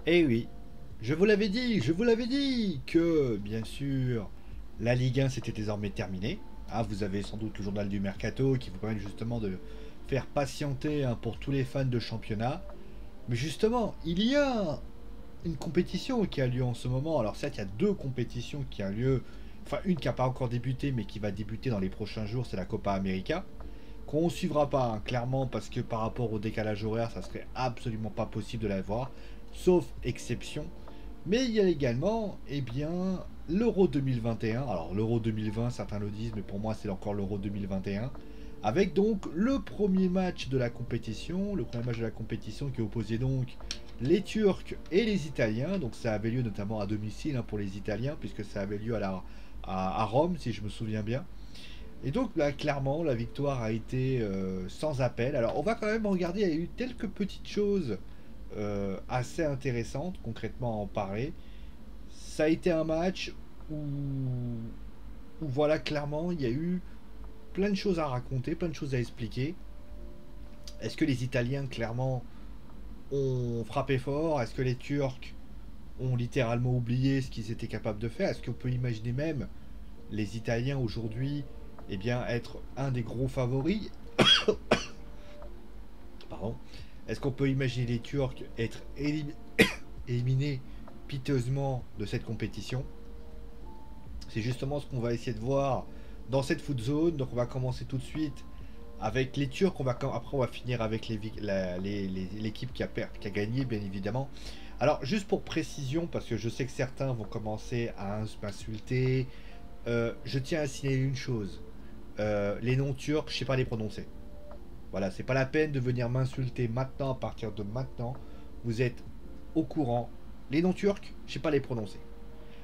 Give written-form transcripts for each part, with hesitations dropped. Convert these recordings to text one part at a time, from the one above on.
Eh oui, je vous l'avais dit que, bien sûr, la Ligue 1 c'était désormais terminé. Ah, vous avez sans doute le journal du Mercato qui vous permet justement de faire patienter pour tous les fans de championnat. Mais justement, il y a une compétition qui a lieu en ce moment. Alors certes, il y a deux compétitions qui ont lieu. Enfin, une qui n'a pas encore débuté, mais qui va débuter dans les prochains jours, c'est la Copa América. Qu'on ne suivra pas, hein, clairement, parce que par rapport au décalage horaire, ça serait absolument pas possible de la voir, sauf exception. Mais il y a également, eh bien, l'Euro 2021. Alors, l'Euro 2020, certains le disent, mais pour moi, c'est encore l'Euro 2021. Avec donc le premier match de la compétition, le premier match de la compétition qui opposait donc les Turcs et les Italiens. Donc, ça avait lieu notamment à domicile, hein, pour les Italiens, puisque ça avait lieu à Rome, si je me souviens bien. Et donc là, clairement, la victoire a été sans appel. Alors, on va quand même regarder, il y a eu quelques petites choses assez intéressantes, concrètement à en parler. Ça a été un match où voilà, clairement, il y a eu plein de choses à raconter, plein de choses à expliquer. Est-ce que les Italiens, clairement, ont frappé fort? Est-ce que les Turcs ont littéralement oublié ce qu'ils étaient capables de faire? Est-ce qu'on peut imaginer même les Italiens aujourd'hui, eh bien, être un des gros favoris? Pardon. Est-ce qu'on peut imaginer les Turcs être éliminés piteusement de cette compétition? C'est justement ce qu'on va essayer de voir dans cette foot zone. Donc on va commencer tout de suite avec les Turcs. Après on va finir avec l'équipe qui a gagné, bien évidemment. Alors juste pour précision, parce que je sais que certains vont commencer à m'insulter, je tiens à signaler une chose. Les noms turcs, je sais pas les prononcer. Voilà, c'est pas la peine de venir m'insulter maintenant, à partir de maintenant. Vous êtes au courant. Les noms turcs, je sais pas les prononcer.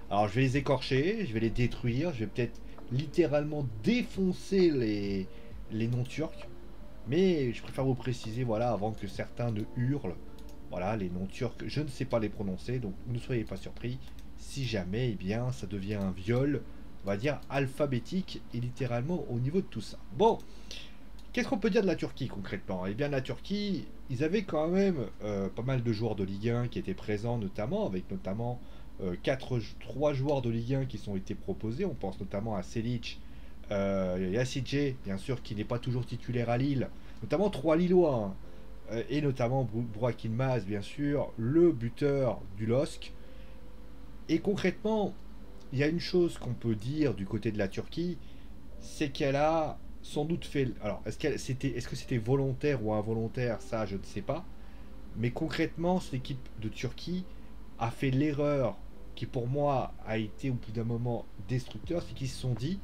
Alors je vais les écorcher, je vais les détruire, je vais peut-être littéralement défoncer les noms turcs. Mais je préfère vous préciser, voilà, avant que certains ne hurlent. Voilà, les noms turcs, je ne sais pas les prononcer, donc ne soyez pas surpris. Si jamais, eh bien, ça devient un viol, on va dire, alphabétique et littéralement au niveau de tout ça. Bon, qu'est-ce qu'on peut dire de la Turquie concrètement? Eh bien, la Turquie, ils avaient quand même pas mal de joueurs de Ligue 1 qui étaient présents, notamment, avec notamment 3 joueurs de Ligue 1 qui sont été proposés. On pense notamment à Selic, Yacidje, bien sûr, qui n'est pas toujours titulaire à Lille, notamment 3 Lillois, hein, et notamment Burak Yılmaz, bien sûr, le buteur du LOSC. Et concrètement, il y a une chose qu'on peut dire du côté de la Turquie, c'est qu'elle a sans doute fait. Alors, est-ce que c'était volontaire ou involontaire? Ça, je ne sais pas. Mais concrètement, cette équipe de Turquie a fait l'erreur qui, pour moi, a été au bout d'un moment destructeur. C'est qu'ils se sont dit,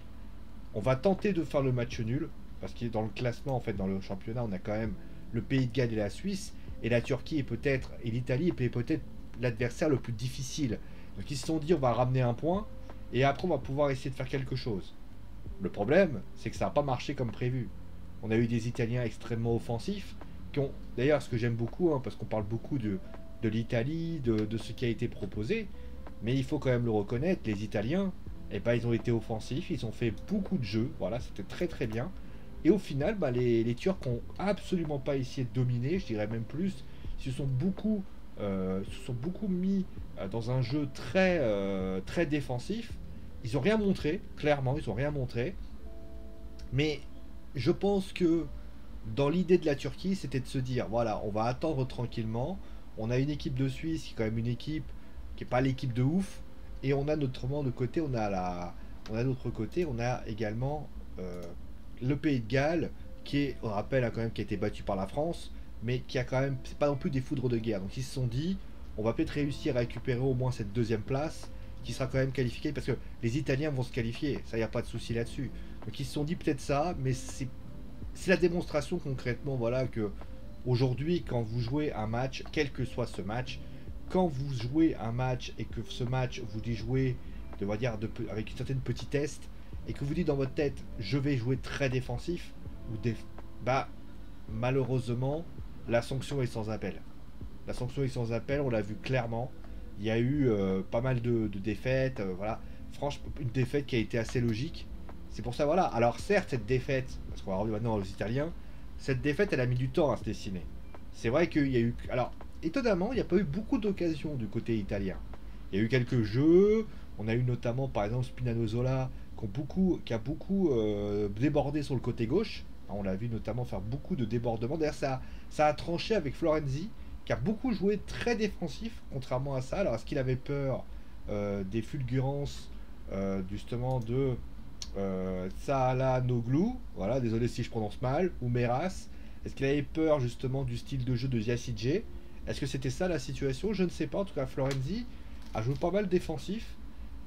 on va tenter de faire le match nul. Parce que dans le classement, en fait, dans le championnat, on a quand même le Pays de Galles et la Suisse. Et la Turquie est peut-être, et l'Italie est peut-être l'adversaire le plus difficile. Donc ils se sont dit, on va ramener un point. Et après, on va pouvoir essayer de faire quelque chose. Le problème, c'est que ça n'a pas marché comme prévu. On a eu des Italiens extrêmement offensifs, qui ont, d'ailleurs, ce que j'aime beaucoup, hein, parce qu'on parle beaucoup de l'Italie, de ce qui a été proposé, mais il faut quand même le reconnaître, les Italiens, eh ben, ils ont été offensifs, ils ont fait beaucoup de jeux, voilà, c'était très très bien. Et au final, bah, les Turcs ont absolument pas essayé de dominer, je dirais même plus, se sont beaucoup mis dans un jeu très défensif. Ils ont rien montré, clairement, ils ont rien montré. Mais je pense que dans l'idée de la Turquie, c'était de se dire, voilà, on va attendre tranquillement. On a une équipe de Suisse qui est quand même une équipe qui n'est pas l'équipe de ouf. Et on a notamment de côté, on a d'autre côté, on a également euh, le Pays de Galles qui est, on rappelle, hein, quand même, qui a été battu par la France, mais qui a quand même, c'est pas non plus des foudres de guerre. Donc ils se sont dit, on va peut-être réussir à récupérer au moins cette deuxième place, qui sera quand même qualifiée, parce que les Italiens vont se qualifier, ça y a pas de souci là-dessus. Donc ils se sont dit peut-être ça, mais c'est la démonstration concrètement, voilà, que aujourd'hui, quand vous jouez un match, quel que soit ce match, quand vous jouez un match et que ce match vous dit jouer, on va dire, avec une certaine petitesse, et que vous dites dans votre tête, je vais jouer très défensif, bah, malheureusement, la sanction est sans appel. La sanction est sans appel, on l'a vu clairement. Il y a eu pas mal de défaites, voilà. Franchement, une défaite qui a été assez logique. C'est pour ça, voilà. Alors certes, cette défaite, parce qu'on va revenir maintenant aux Italiens, cette défaite, elle a mis du temps à se dessiner. C'est vrai qu'il y a eu... Alors, étonnamment, il n'y a pas eu beaucoup d'occasions du côté italien. Il y a eu quelques jeux, on a eu notamment par exemple Spinazzola qui a beaucoup débordé sur le côté gauche. On l'a vu notamment faire beaucoup de débordements. D'ailleurs, ça a tranché avec Florenzi, qui a beaucoup joué très défensif, contrairement à ça. Alors, est-ce qu'il avait peur des fulgurances justement de Salah Noglu, voilà, désolé si je prononce mal, ou Meras? Est-ce qu'il avait peur justement du style de jeu de Yacidje? Est-ce que c'était ça la situation? Je ne sais pas. En tout cas, Florenzi a joué pas mal défensif.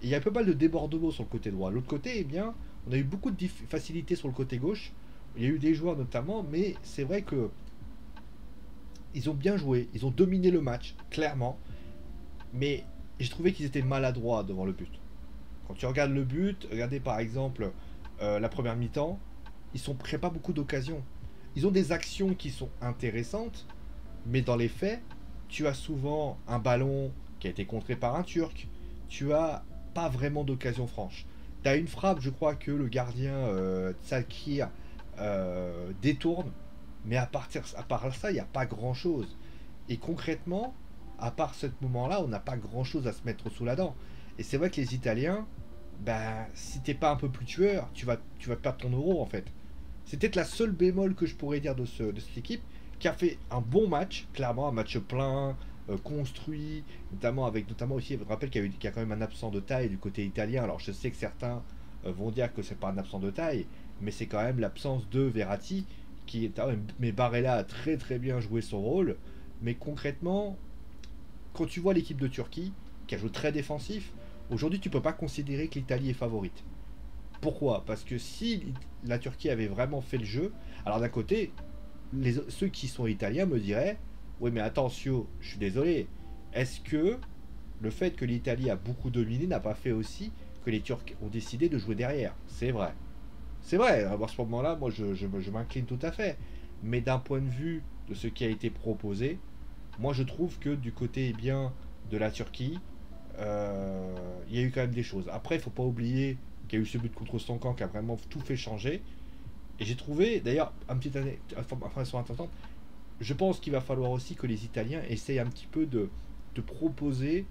Et il y a pas mal de débordements sur le côté droit. L'autre côté, eh bien, on a eu beaucoup de facilité sur le côté gauche. Il y a eu des joueurs notamment, mais c'est vrai que ils ont bien joué, ils ont dominé le match, clairement. Mais j'ai trouvé qu'ils étaient maladroits devant le but. Quand tu regardes le but, regardez par exemple la première mi-temps, ils ne créent pas beaucoup d'occasions. Ils ont des actions qui sont intéressantes, mais dans les faits, tu as souvent un ballon qui a été contré par un Turc. Tu as pas vraiment d'occasion franche. Tu as une frappe, je crois que le gardien Tsakir détourne, mais à part ça, il n'y a pas grand-chose. Et concrètement, à part ce moment-là, on n'a pas grand-chose à se mettre sous la dent. Et c'est vrai que les Italiens, bah, si t'es pas un peu plus tueur, tu vas perdre ton euro en fait. C'est peut-être la seule bémol que je pourrais dire de cette équipe, qui a fait un bon match, clairement, un match plein, construit, notamment aussi, je rappelle qu'il y a quand même un absent de taille du côté italien. Alors je sais que certains vont dire que c'est pas un absent de taille, mais c'est quand même l'absence de Verratti, qui est mais Barella a très très bien joué son rôle. Mais concrètement, quand tu vois l'équipe de Turquie, qui a joué très défensif, aujourd'hui tu peux pas considérer que l'Italie est favorite. Pourquoi? Parce que si la Turquie avait vraiment fait le jeu, alors d'un côté, ceux qui sont italiens me diraient, oui mais attention, je suis désolé, est-ce que le fait que l'Italie a beaucoup dominé n'a pas fait aussi que les Turcs ont décidé de jouer derrière? C'est vrai. C'est vrai, à ce moment-là, moi je m'incline tout à fait. Mais d'un point de vue de ce qui a été proposé, moi je trouve que du côté bien de la Turquie, il y a eu quand même des choses. Après, il ne faut pas oublier qu'il y a eu ce but contre son camp qui a vraiment tout fait changer. Et j'ai trouvé, d'ailleurs, un petit information intéressante, je pense qu'il va falloir aussi que les Italiens essayent un petit peu de proposer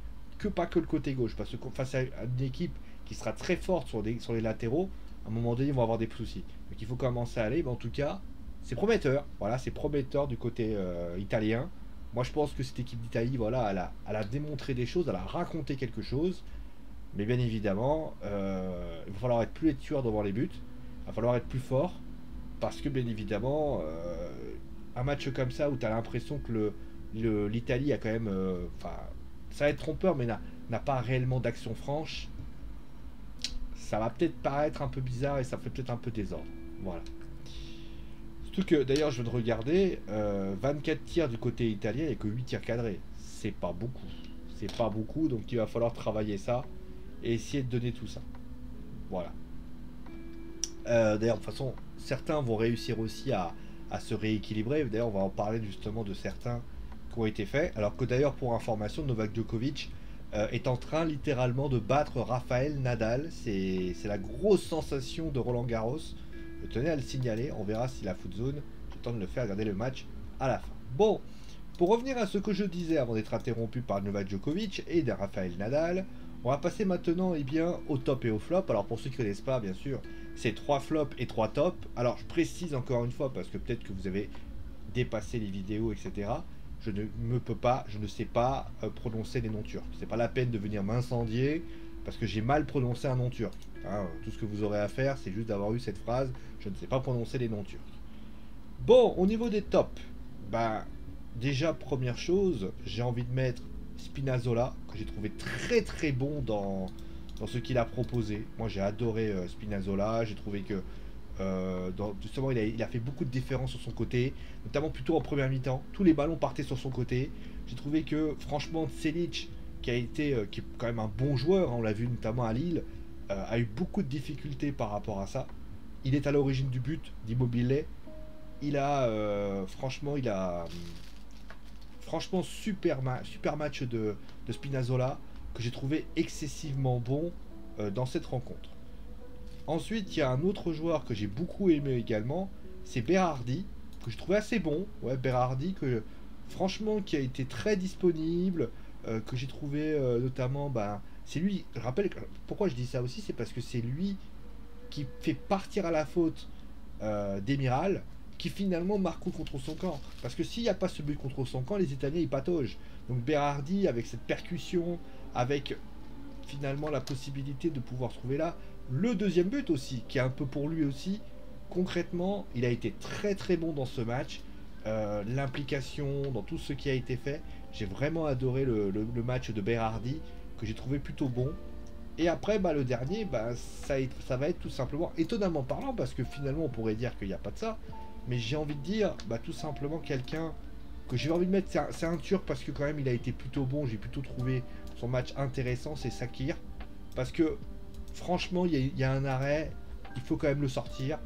pas que le côté gauche. Parce que face à une équipe qui sera très forte sur les latéraux, à un moment donné, ils vont avoir des soucis. Donc il faut commencer à aller. Mais en tout cas, c'est prometteur. Voilà, c'est prometteur du côté italien. Moi, je pense que cette équipe d'Italie, voilà, elle a démontré des choses, elle a raconté quelque chose. Mais bien évidemment, il va falloir être plus tueur devant les buts. Il va falloir être plus fort. Parce que bien évidemment, un match comme ça où tu as l'impression que l'Italie a quand même. Enfin, ça va être trompeur, mais n'a pas réellement d'action franche. Ça va peut-être paraître un peu bizarre et ça fait peut-être un peu désordre. Voilà. Surtout que d'ailleurs, je viens de regarder 24 tirs du côté italien et que 8 tirs cadrés. C'est pas beaucoup. C'est pas beaucoup, donc il va falloir travailler ça et essayer de donner tout ça. Voilà. D'ailleurs, de toute façon, certains vont réussir aussi à se rééquilibrer. D'ailleurs, on va en parler justement de certains qui ont été faits. Alors que d'ailleurs, pour information, Novak Djokovic est en train littéralement de battre Rafael Nadal. C'est la grosse sensation de Roland Garros. Je tenais à le signaler. On verra si la Foot Zone, j'ai le temps de le faire, regarder le match à la fin. Bon, pour revenir à ce que je disais avant d'être interrompu par Novak Djokovic et de Rafael Nadal, on va passer maintenant au top et au flop. Alors pour ceux qui ne connaissent pas, bien sûr, c'est 3 flops et 3 tops. Alors je précise encore une fois, parce que peut-être que vous avez dépassé les vidéos, etc. Je ne sais pas prononcer les noms turcs. C'est pas la peine de venir m'incendier, parce que j'ai mal prononcé un nom turc. Hein, tout ce que vous aurez à faire, c'est juste d'avoir eu cette phrase, je ne sais pas prononcer les noms turcs. Bon, au niveau des tops, bah, déjà, première chose, j'ai envie de mettre Spinazzola, que j'ai trouvé très très bon dans ce qu'il a proposé. Moi, j'ai adoré Spinazzola. J'ai trouvé que justement, il a fait beaucoup de différences sur son côté, notamment plutôt en première mi-temps. Tous les ballons partaient sur son côté. J'ai trouvé que, franchement, Selic, qui est quand même un bon joueur, hein, on l'a vu notamment à Lille, a eu beaucoup de difficultés par rapport à ça. Il est à l'origine du but d'Immobilier. Franchement, super match de Spinazzola que j'ai trouvé excessivement bon dans cette rencontre. Ensuite, il y a un autre joueur que j'ai beaucoup aimé également, c'est Berardi, que je trouvais assez bon. Ouais, Berardi, que franchement, qui a été très disponible, que j'ai trouvé notamment, bah, c'est lui, je rappelle, pourquoi je dis ça aussi, c'est parce que c'est lui qui fait partir à la faute d'Emiral, qui finalement marque contre son camp. Parce que s'il n'y a pas ce but contre son camp, les Italiens ils pataugent. Donc Berardi, avec cette percussion, avec finalement la possibilité de pouvoir trouver là le deuxième but aussi, qui est un peu pour lui aussi. Concrètement, il a été très très bon dans ce match. L'implication dans tout ce qui a été fait. J'ai vraiment adoré le match de Berardi, que j'ai trouvé plutôt bon. Et après, bah, le dernier, bah, ça va être tout simplement, étonnamment parlant, parce que finalement on pourrait dire qu'il n'y a pas de ça, mais j'ai envie de dire, bah, tout simplement quelqu'un que j'ai envie de mettre, c'est un Turc, parce que quand même il a été plutôt bon, j'ai plutôt trouvé son match intéressant, c'est Sakir, parce que franchement il y a un arrêt, il faut quand même le sortir,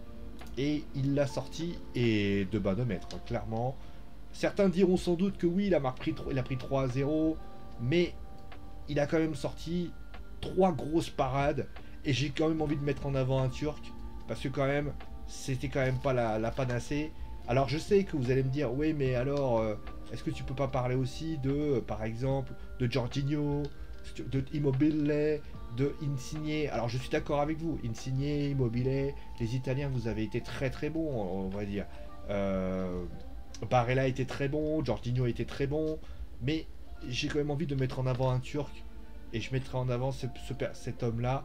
et il l'a sorti, et de bas de mètre, hein, clairement. Certains diront sans doute que oui, il a pris 3-0, mais il a quand même sorti trois grosses parades, et j'ai quand même envie de mettre en avant un Turc, parce que quand même c'était quand même pas la panacée. Alors je sais que vous allez me dire oui, mais alors est-ce que tu peux pas parler aussi de par exemple de Jorginho, de Immobile, de Insigne? Alors je suis d'accord avec vous, Insigne, Immobile, les Italiens, vous avez été très très bons, on va dire. Barella était très bon, Jorginho était très bon, mais j'ai quand même envie de mettre en avant un Turc, et je mettrai en avant cet homme-là,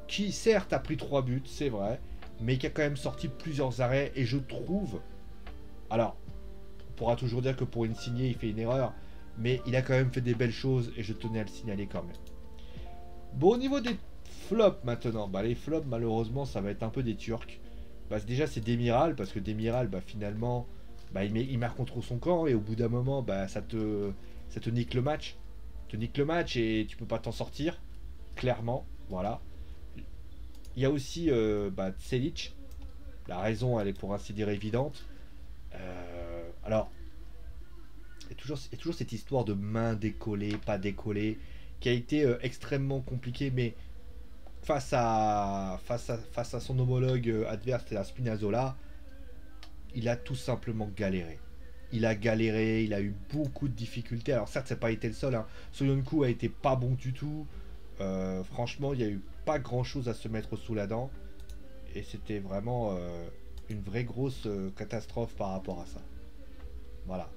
qui certes a pris 3 buts, c'est vrai, mais qui a quand même sorti plusieurs arrêts, et je trouve... Alors, on pourra toujours dire que pour Insigne, il fait une erreur, mais il a quand même fait des belles choses, et je tenais à le signaler quand même. Bon, au niveau des flops maintenant, bah, les flops, malheureusement, ça va être un peu des Turcs. Bah, déjà, c'est Demiral, parce que Demiral, bah, finalement, bah, il marque contre son camp, et au bout d'un moment, bah, ça te nique le match. Te nique le match, et tu peux pas t'en sortir, clairement, voilà. Il y a aussi bah, Tselic. La raison, elle est pour ainsi dire évidente. Alors, il y a toujours cette histoire de main décollée, pas décollée, qui a été extrêmement compliquée, mais face à son homologue adverse, c'est la Spinazzola, il a tout simplement galéré. Il a galéré, il a eu beaucoup de difficultés. Alors certes, ça n'a pas été le seul, hein. Soyuncu a été pas bon du tout. Franchement, il n'y a eu pas grand chose à se mettre sous la dent. Et c'était vraiment une vraie grosse catastrophe par rapport à ça. Voilà.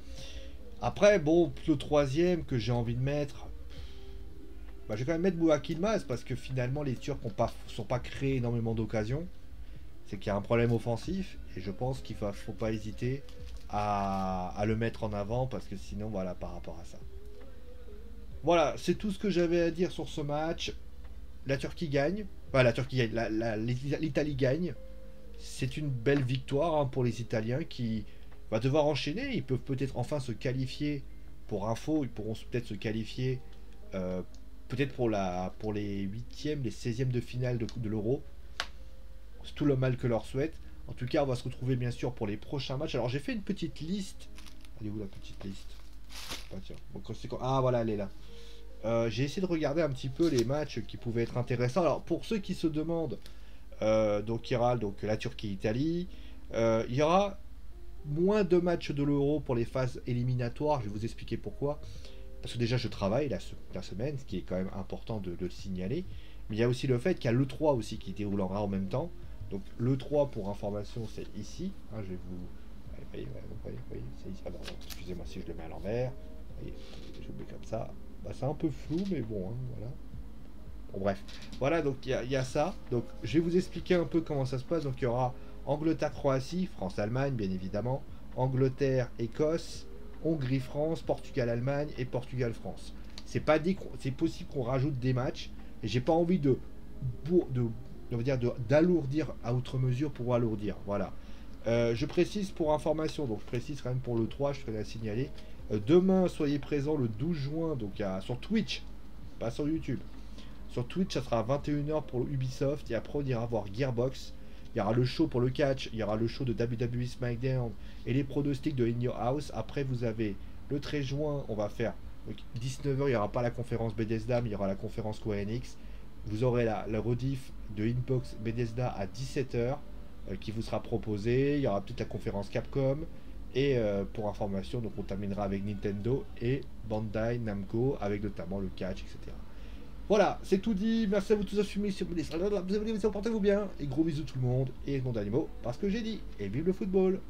Après, bon, le troisième que j'ai envie de mettre, bah, je vais quand même mettre Burak Yılmaz, parce que finalement les Turcs ne sont pas créés énormément d'occasions. C'est qu'il y a un problème offensif, et je pense qu'il ne faut pas hésiter à le mettre en avant, parce que sinon, voilà, par rapport à ça. Voilà, c'est tout ce que j'avais à dire sur ce match. La Turquie gagne. Enfin, la Turquie gagne. L'Italie gagne. C'est une belle victoire, hein, pour les Italiens, qui va devoir enchaîner. Ils peuvent peut-être enfin se qualifier. Pour info, ils pourront peut-être se qualifier euh, peut-être pour les huitièmes, les 16e de finale de l'Euro. C'est tout le mal que leur souhaite. En tout cas, on va se retrouver bien sûr pour les prochains matchs. Alors j'ai fait une petite liste. Elle est où la petite liste? Ah, tiens. Ah voilà, elle est là. J'ai essayé de regarder un petit peu les matchs qui pouvaient être intéressants. Alors pour ceux qui se demandent, donc il y aura donc la Turquie-Italie. Il y aura moins de matchs de l'Euro pour les phases éliminatoires. Je vais vous expliquer pourquoi. Parce que déjà je travaille la semaine, ce qui est quand même important de le signaler. Mais il y a aussi le fait qu'il y a l'E3 aussi qui déroulera en même temps. Donc l'E3, pour information, c'est ici. Hein, je vais vous... voyez, c'est ici. Ah, non, excusez-moi si je le mets à l'envers. Je le mets comme ça. Bah, c'est un peu flou, mais bon, hein, voilà. Bon, bref. Voilà, donc il y a ça. Donc je vais vous expliquer un peu comment ça se passe. Donc il y aura Angleterre-Croatie, France-Allemagne, bien évidemment. Angleterre-Écosse, Hongrie-France, Portugal-Allemagne et Portugal-France. C'est pas dit, c'est possible qu'on rajoute des matchs. Et j'ai pas envie d'alourdir à outre mesure pour alourdir. Voilà. Je précise pour information, donc je précise quand même pour le 3, je ferai la signaler. Demain, soyez présents le 12 juin, donc sur Twitch, pas sur YouTube. Sur Twitch, ça sera à 21h pour Ubisoft, et après on ira voir Gearbox. Il y aura le show pour le catch, il y aura le show de WWE SmackDown et les pronostics de In Your House. Après, vous avez le 13 juin, on va faire 19h, il n'y aura pas la conférence Bethesda, mais il y aura la conférence Square Enix. Vous aurez la rediff de Inbox Bethesda à 17h qui vous sera proposée. Il y aura peut-être la conférence Capcom. Et pour information, donc on terminera avec Nintendo et Bandai Namco, avec notamment le catch, etc. Voilà, c'est tout dit. Merci à vous tous à suivre. Si vous voulez, portez-vous bien. Et gros bisous tout le monde. Et mon dernier mot, parce que j'ai dit. Et vive le football!